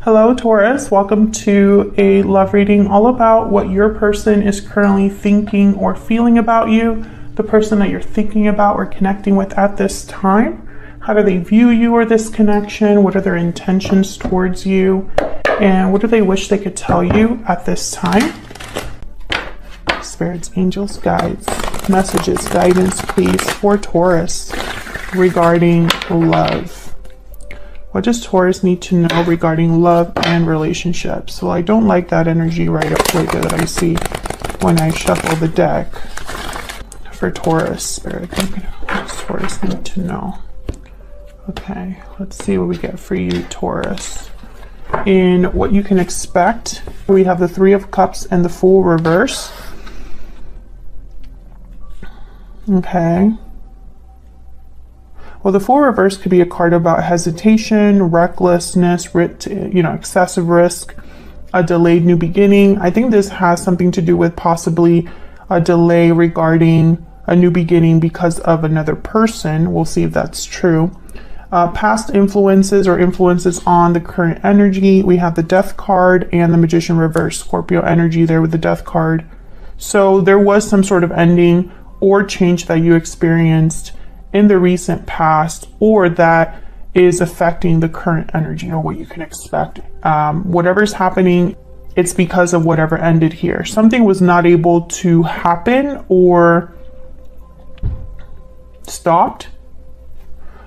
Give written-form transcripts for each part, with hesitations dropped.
Hello, Taurus. Welcome to a love reading all about what your person is currently thinking or feeling about you, the person that you're thinking about or connecting with at this time. How do they view you or this connection? What are their intentions towards you? And what do they wish they could tell you at this time? Spirits, angels, guides, messages, guidance, please, for Taurus regarding love. What does Taurus need to know regarding love and relationships? Well, I don't like that energy right there that I see when I shuffle the deck for Taurus, Spirit. What does Taurus need to know? Okay, let's see what we get for you, Taurus. In what you can expect, we have the Three of Cups and the Fool reverse. Okay. Well, the Fool reverse could be a card about hesitation, recklessness, excessive risk, a delayed new beginning. I think this has something to do with possibly a delay regarding a new beginning because of another person. We'll see if that's true. Past influences or influences on the current energy. We have the Death card and the Magician reverse, Scorpio energy there with the Death card. So there was some sort of ending or change that you experienced in the recent past, or that is affecting the current energy or what you can expect. Whatever's happening, it's because of whatever ended here. Something was not able to happen or stopped.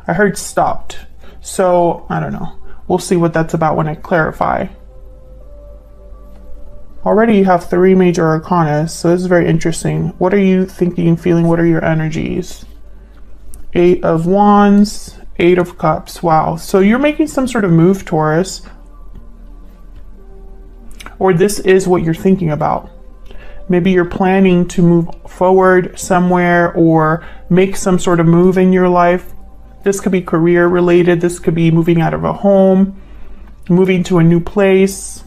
I heard stopped. So I don't know. We'll see what that's about when I clarify. Already you have 3 major arcana, so this is very interesting. What are you thinking, feeling? What are your energies? 8 of Wands, 8 of Cups. Wow. So you're making some sort of move, Taurus. Or this is what you're thinking about. Maybe you're planning to move forward somewhere or make some sort of move in your life. This could be career related. This could be moving out of a home, moving to a new place.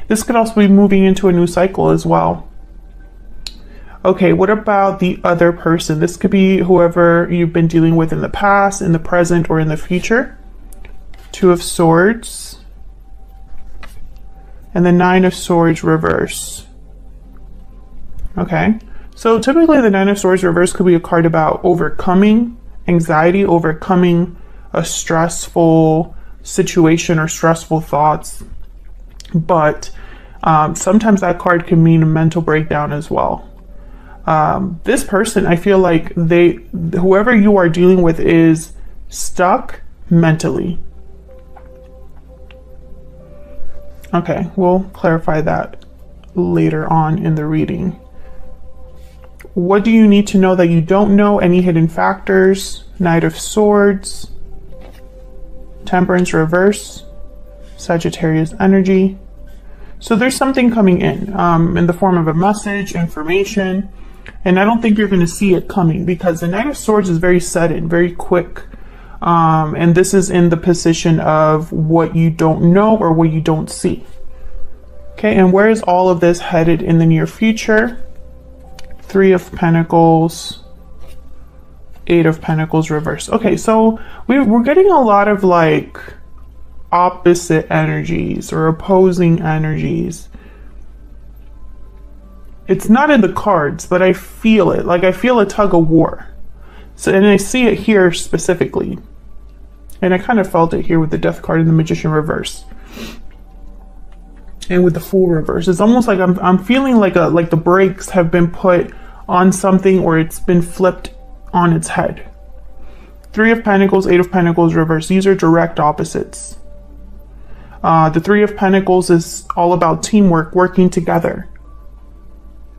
This could also be moving into a new cycle as well. Okay, what about the other person? This could be whoever you've been dealing with in the past, in the present, or in the future. 2 of Swords. And the 9 of Swords reverse. Okay, so typically the 9 of Swords reverse could be a card about overcoming anxiety, overcoming a stressful situation or stressful thoughts. But sometimes that card can mean a mental breakdown as well. This person, I feel like whoever you are dealing with is stuck mentally. Okay, we'll clarify that later on in the reading. What do you need to know that you don't know? Any hidden factors? Knight of Swords, Temperance reverse, Sagittarius energy. So there's something coming in the form of a message, information. And I don't think you're going to see it coming because the Knight of Swords is very sudden, very quick. And this is in the position of what you don't know or what you don't see. Okay, and where is all of this headed in the near future? 3 of Pentacles, 8 of Pentacles reverse. Okay, so we're getting a lot of like opposite energies or opposing energies. It's not in the cards, but I feel it. Like I feel a tug of war. So, and I see it here specifically. And I kind of felt it here with the Death card and the Magician reverse. And with the Fool reverse. It's almost like I'm feeling like the brakes have been put on something or it's been flipped on its head. 3 of Pentacles, 8 of Pentacles reverse. These are direct opposites. The 3 of Pentacles is all about teamwork, working together.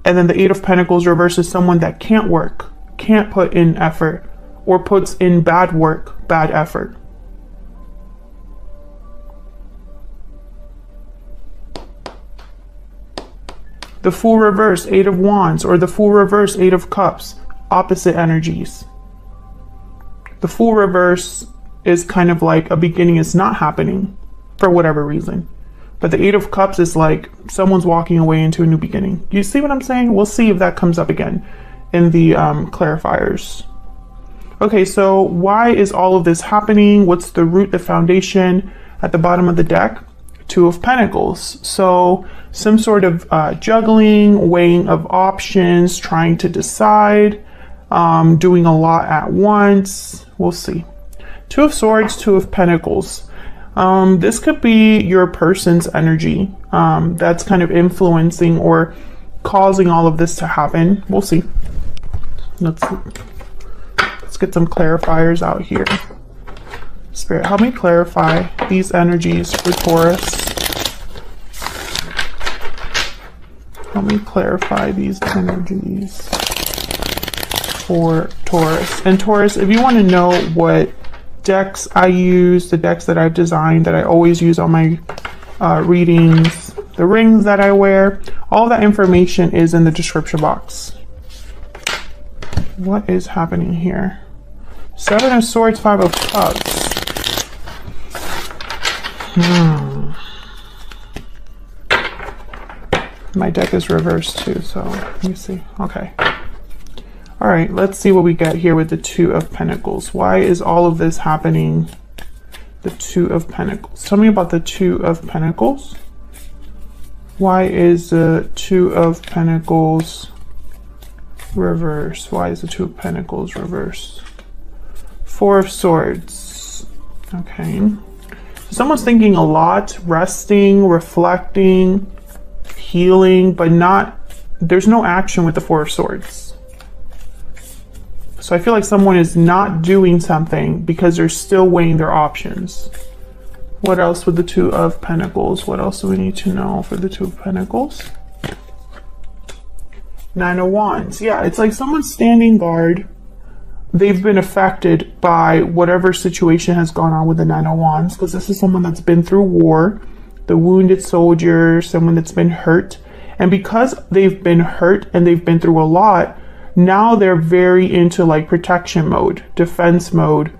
And then the 8 of Pentacles reverse is someone that can't work, can't put in effort, or puts in bad work, bad effort. The Fool reverse, 8 of Wands, or the Fool reverse, 8 of Cups, opposite energies. The Fool reverse is kind of like a beginning is not happening for whatever reason. But the 8 of Cups is like someone's walking away into a new beginning. You see what I'm saying? We'll see if that comes up again in the clarifiers. Okay, so why is all of this happening? What's the root, the foundation? at the bottom of the deck, Two of Pentacles. So some sort of juggling, weighing of options, trying to decide, doing a lot at once. We'll see. Two of Swords, Two of Pentacles. This could be your person's energy that's kind of influencing or causing all of this to happen. We'll see. Let's get some clarifiers out here. Spirit, help me clarify these energies for Taurus. Help me clarify these energies for Taurus. And Taurus, if you want to know what decks I use, the decks that I've designed that I always use on my readings, the rings that I wear, all that information is in the description box. What is happening here? Seven of Swords, Five of Cups. My deck is reversed too, so let me see. Okay. All right, let's see what we get here with the Two of Pentacles. Why is all of this happening? The Two of Pentacles. Tell me about the Two of Pentacles. Why is the Two of Pentacles reversed? Why is the Two of Pentacles reversed? Four of Swords. Okay. Someone's thinking a lot, resting, reflecting, healing, but there's no action with the Four of Swords. So I feel like someone is not doing something because they're still weighing their options. What else with the Two of Pentacles? What else do we need to know for the Two of Pentacles? Nine of Wands. Yeah, it's like someone's standing guard. They've been affected by whatever situation has gone on with the Nine of Wands, because this is someone that's been through war, the wounded soldier, someone that's been hurt. And because they've been hurt and they've been through a lot, now they're very into like protection mode, defense mode,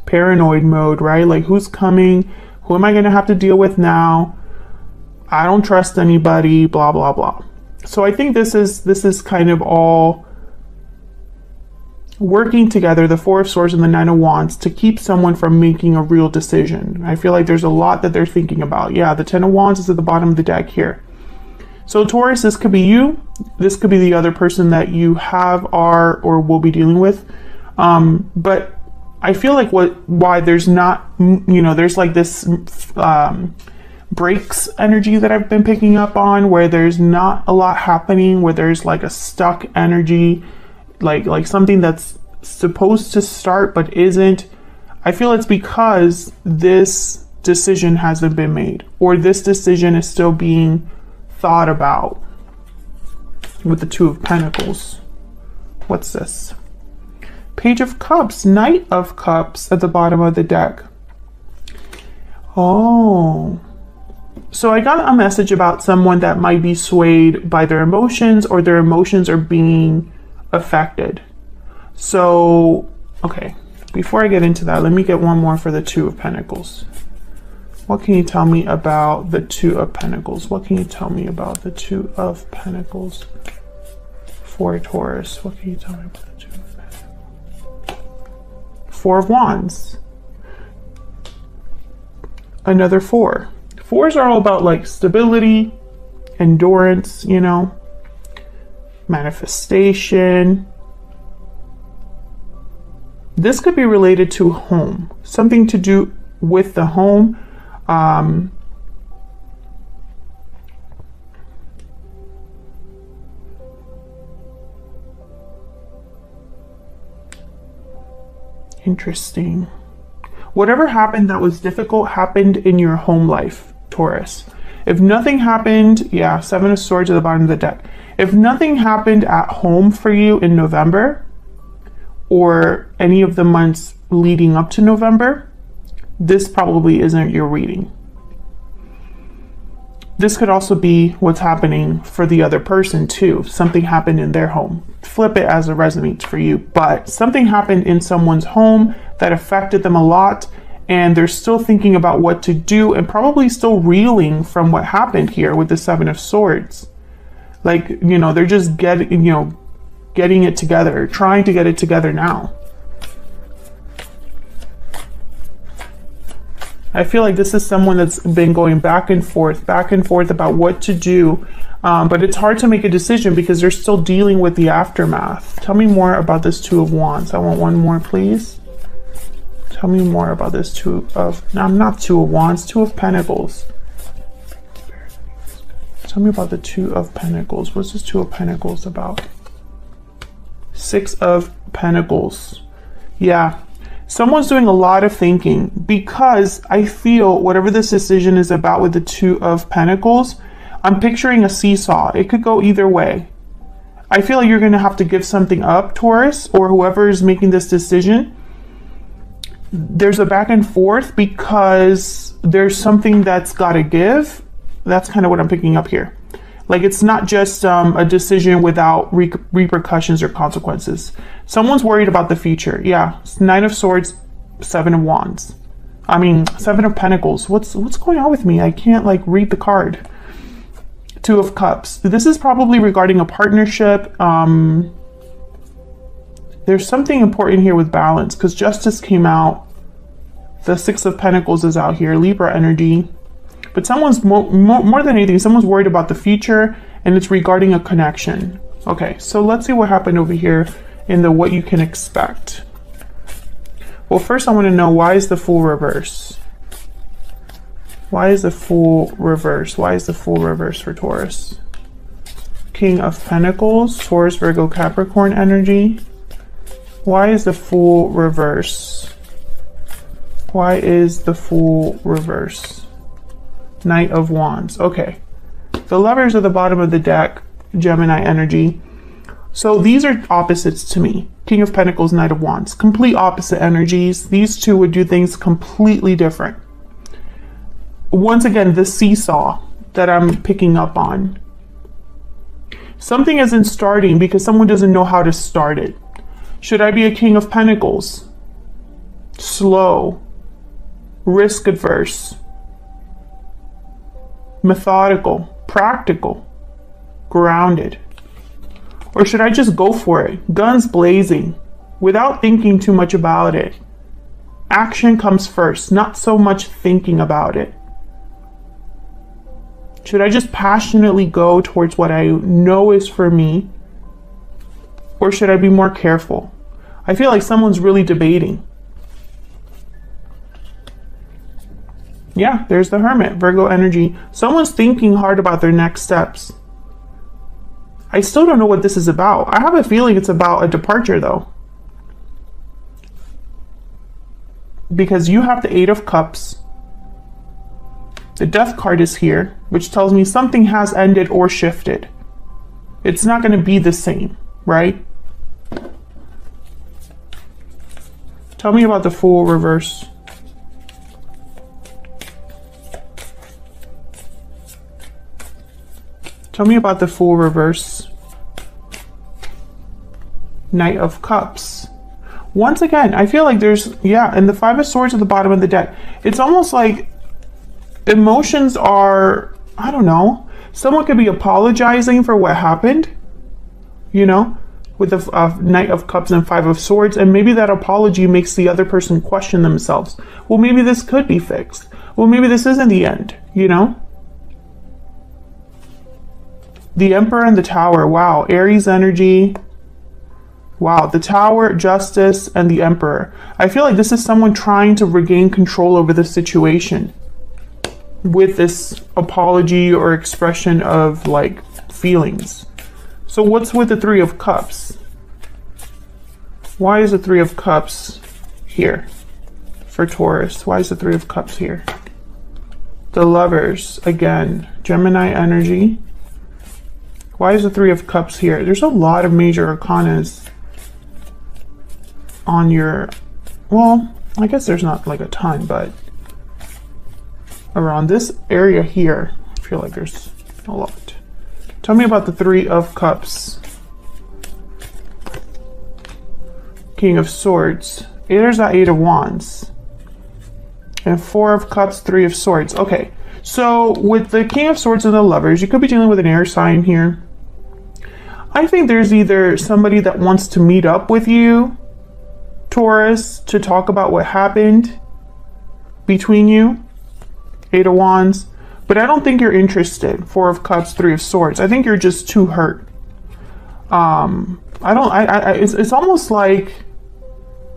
paranoid mode, right? Like, who's coming? Who am I going to have to deal with now? I don't trust anybody, blah, blah, blah. So I think this is kind of all working together, the Four of Swords and the Nine of Wands, to keep someone from making a real decision. I feel like there's a lot that they're thinking about. Yeah, the Ten of Wands is at the bottom of the deck here. So Taurus, this could be you. This could be the other person that you have, are, or will be dealing with. But I feel like why there's not, there's like this breaks energy that I've been picking up on, where there's not a lot happening, where there's like a stuck energy, like something that's supposed to start but isn't. I feel it's because this decision hasn't been made, or this decision is still being thought about with the Two of Pentacles. What's this? Page of Cups, Knight of Cups at the bottom of the deck. Oh, so I got a message about someone that might be swayed by their emotions, or their emotions are being affected. So, okay, before I get into that, let me get one more for the Two of Pentacles. What can you tell me about the Two of Pentacles? What can you tell me about the Two of Pentacles for Taurus? What can you tell me about the Two of Pentacles? Four of Wands. Another four. Fours are all about like stability, endurance, manifestation. This could be related to home, something to do with the home. Interesting. Whatever happened that was difficult happened in your home life, Taurus. If nothing happened, yeah, Seven of Swords at the bottom of the deck. If nothing happened at home for you in November, or any of the months leading up to November, this probably isn't your reading. This could also be what's happening for the other person too. Something happened in their home. Flip it as it resonates for you. But something happened in someone's home that affected them a lot, and they're still thinking about what to do, and probably still reeling from what happened here with the Seven of Swords. Like, they're just getting it together, trying to get it together now. I feel like this is someone that's been going back and forth about what to do. But it's hard to make a decision because they're still dealing with the aftermath. Tell me more about this Two of Wands. I want one more, please. Tell me more about this Two of Wands, Two of Pentacles. Tell me about the Two of Pentacles. What's this Two of Pentacles about? Six of Pentacles. Yeah. Someone's doing a lot of thinking because I feel whatever this decision is about with the Two of Pentacles, I'm picturing a seesaw. It could go either way. I feel like you're going to have to give something up, Taurus, or whoever is making this decision. There's a back and forth because there's something that's got to give. That's kind of what I'm picking up here. Like, it's not just a decision without repercussions or consequences. Someone's worried about the future. Yeah, it's Nine of Swords, Seven of Wands. I mean, Seven of Pentacles. What's going on with me? I can't like read the card. Two of Cups. This is probably regarding a partnership. There's something important here with balance because Justice came out. The Six of Pentacles is out here. Libra energy. But someone's more than anything, someone's worried about the future, and it's regarding a connection. Okay, so let's see what happened over here in the what you can expect. Well, first I want to know, why is the Fool reverse? Why is the Fool reverse? Why is the Fool reverse for Taurus? King of Pentacles, Taurus, Virgo, Capricorn energy. Why is the Fool reverse? Why is the Fool reverse? Knight of Wands. Okay. The Lovers are the bottom of the deck, Gemini energy. So these are opposites to me. King of Pentacles, Knight of Wands. Complete opposite energies. These two would do things completely different. Once again, the seesaw that I'm picking up on. Something isn't starting because someone doesn't know how to start it. Should I be a King of Pentacles? Slow. Risk adverse. Methodical, practical, grounded? Or should I just go for it, guns blazing, without thinking too much about it? Action comes first, not so much thinking about it. Should I just passionately go towards what I know is for me? Or should I be more careful? I feel like someone's really debating. Yeah, there's the Hermit, Virgo energy. Someone's thinking hard about their next steps. I still don't know what this is about. I have a feeling it's about a departure though. Because you have the Eight of Cups. The Death card is here, which tells me something has ended or shifted. It's not going to be the same, right? Tell me about the Fool reverse. Tell me about the Fool reverse. Knight of Cups. Once again, I feel like there's, yeah, and the Five of Swords at the bottom of the deck. It's almost like emotions are, I don't know, someone could be apologizing for what happened, you know, with the Knight of Cups and Five of Swords, and maybe that apology makes the other person question themselves. Well, maybe this could be fixed. Well, maybe this isn't the end, you know? The Emperor and the Tower. Wow. Aries energy. Wow. The Tower, Justice, and the Emperor. I feel like this is someone trying to regain control over the situation with this apology or expression of like feelings. So what's with the Three of Cups? Why is the Three of Cups here for Taurus? Why is the Three of Cups here? The Lovers, again, Gemini energy. Why is the Three of Cups here? There's a lot of major arcanas on your, well, I guess there's not like a ton, but around this area here, I feel like there's a lot. Tell me about the Three of Cups. King of Swords. There's that Eight of Wands. And Four of Cups, Three of Swords. Okay, so with the King of Swords and the Lovers, you could be dealing with an air sign here. I think there's either somebody that wants to meet up with you, Taurus, to talk about what happened, between you. 8 of Wands. But I don't think you're interested. 4 of Cups, 3 of Swords. I think you're just too hurt. It's almost like,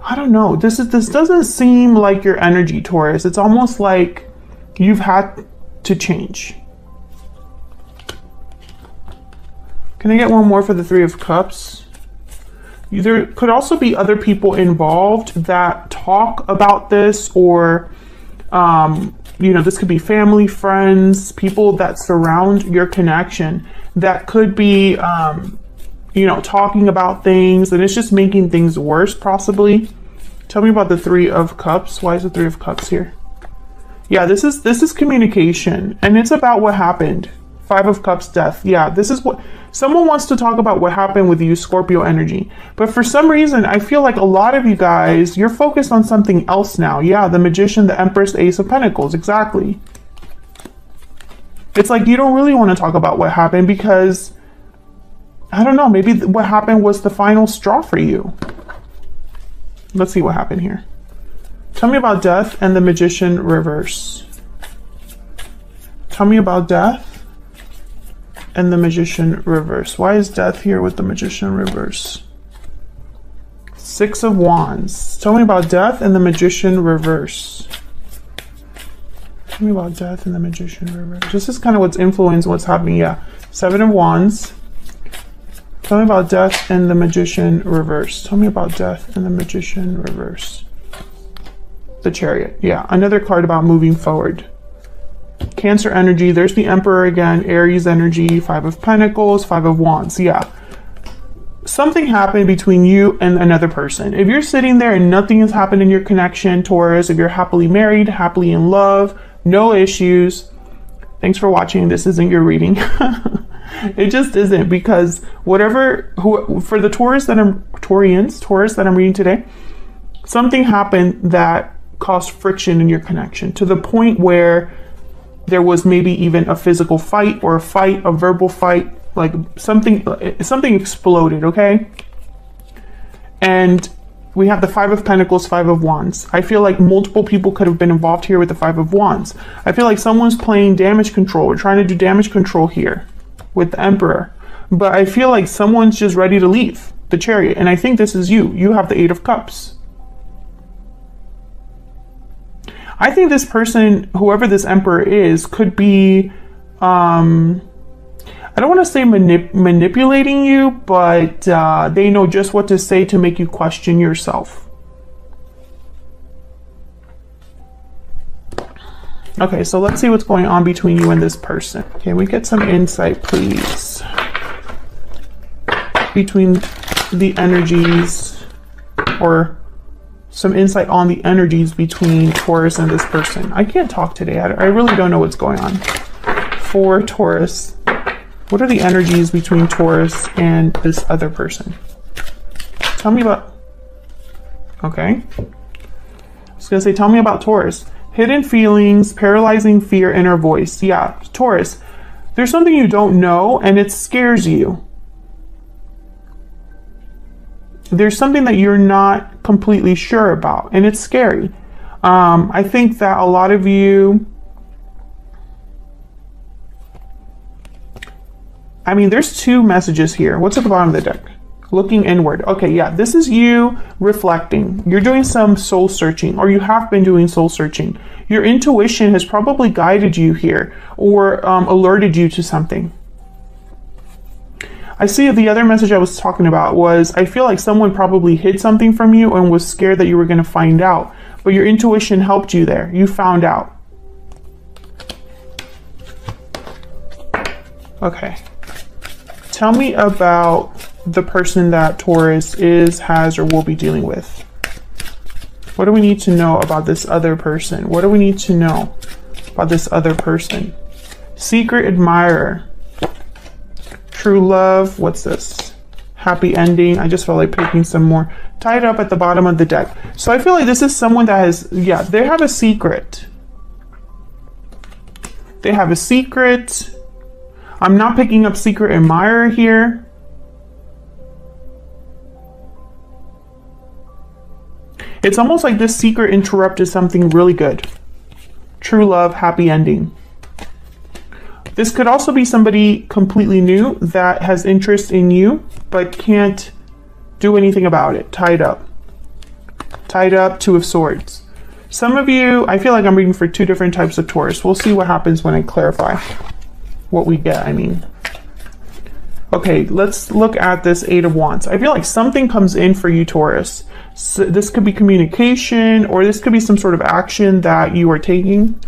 I don't know. This doesn't seem like your energy, Taurus. It's almost like you've had to change. Can I get one more for the 3 of Cups? There could also be other people involved that talk about this, or this could be family, friends, people that surround your connection that could be, talking about things, and it's just making things worse, possibly. Tell me about the 3 of Cups. Why is the 3 of Cups here? Yeah, this is communication, and it's about what happened. 5 of Cups, death. Yeah, this is what someone wants to talk about, what happened with you, Scorpio energy. But for some reason, I feel like a lot of you guys, you're focused on something else now. Yeah, the Magician, the Empress, Ace of Pentacles. Exactly. It's like you don't really want to talk about what happened because, I don't know, maybe what happened was the final straw for you. Let's see what happened here. Tell me about death and the Magician reverse. Tell me about death and the Magician reverse. Why is death here with the Magician reverse? 6 of Wands. Tell me about death and the Magician reverse. Tell me about death and the Magician reverse. This is kind of what's influenced what's happening. Yeah. 7 of Wands. Tell me about death and the Magician reverse. Tell me about death and the Magician reverse. The Chariot. Yeah. Another card about moving forward. Cancer energy. There's the Emperor again. Aries energy. 5 of Pentacles. 5 of Wands. Yeah. Something happened between you and another person. If you're sitting there and nothing has happened in your connection, Taurus, if you're happily married, happily in love, no issues, thanks for watching. This isn't your reading. It just isn't, because for the Taurus that I'm reading today, something happened that caused friction in your connection to the point where there was maybe even a physical fight, or a verbal fight, like something exploded, okay? And we have the 5 of Pentacles, 5 of Wands. I feel like multiple people could have been involved here with the 5 of Wands. I feel like someone's playing damage control, or trying to do damage control here with the Emperor. But I feel like someone's just ready to leave, the Chariot. And I think this is you. You have the 8 of Cups. I think this person, whoever this Emperor is, could be, I don't want to say manipulating you, but they know just what to say to make you question yourself. Okay, so let's see what's going on between you and this person. Can we get some insight, please? Between the energies, or some insight on the energies between Taurus and this person. I can't talk today. I really don't know what's going on. For Taurus, what are the energies between Taurus and this other person? Tell me about... Okay. I was going to say, tell me about Taurus. Hidden feelings, paralyzing fear, inner voice. Yeah, Taurus, there's something you don't know and it scares you. There's something that you're not completely sure about, and it's scary. I think that a lot of you... I mean, there's 2 messages here. What's at the bottom of the deck? Looking inward. Okay, yeah, this is you reflecting. You're doing some soul searching, or you have been doing soul searching. Your intuition has probably guided you here, or alerted you to something. I see the other message I was talking about was, I feel like someone probably hid something from you and was scared that you were going to find out. But your intuition helped you there. You found out. Okay. Tell me about the person that Taurus is, has, or will be dealing with. What do we need to know about this other person? What do we need to know about this other person? Secret admirer. True love. What's this? Happy ending. I just felt like picking some more. Tied up at the bottom of the deck. So I feel like this is someone that has, yeah, they have a secret. They have a secret. I'm not picking up secret admirer here. It's almost like this secret interrupted something really good. true love, happy ending. This could also be somebody completely new that has interest in you, but can't do anything about it. Tied up. Tied up, Two of Swords. Some of you, I feel like I'm reading for two different types of Taurus. We'll see what happens when I clarify what we get, I mean. Okay, let's look at this Eight of Wands. I feel like something comes in for you, Taurus. So this could be communication, or this could be some sort of action that you are taking.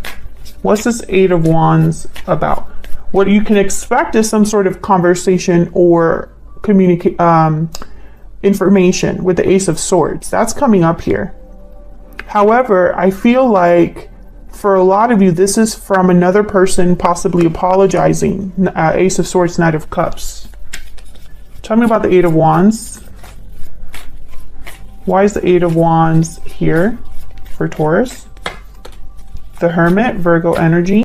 What's this Eight of Wands about? What you can expect is some sort of conversation or information with the Ace of Swords. That's coming up here. However, I feel like for a lot of you, this is from another person possibly apologizing. Ace of Swords, Knight of Cups. Tell me about the Eight of Wands. Why is the Eight of Wands here for Taurus? The Hermit, Virgo energy.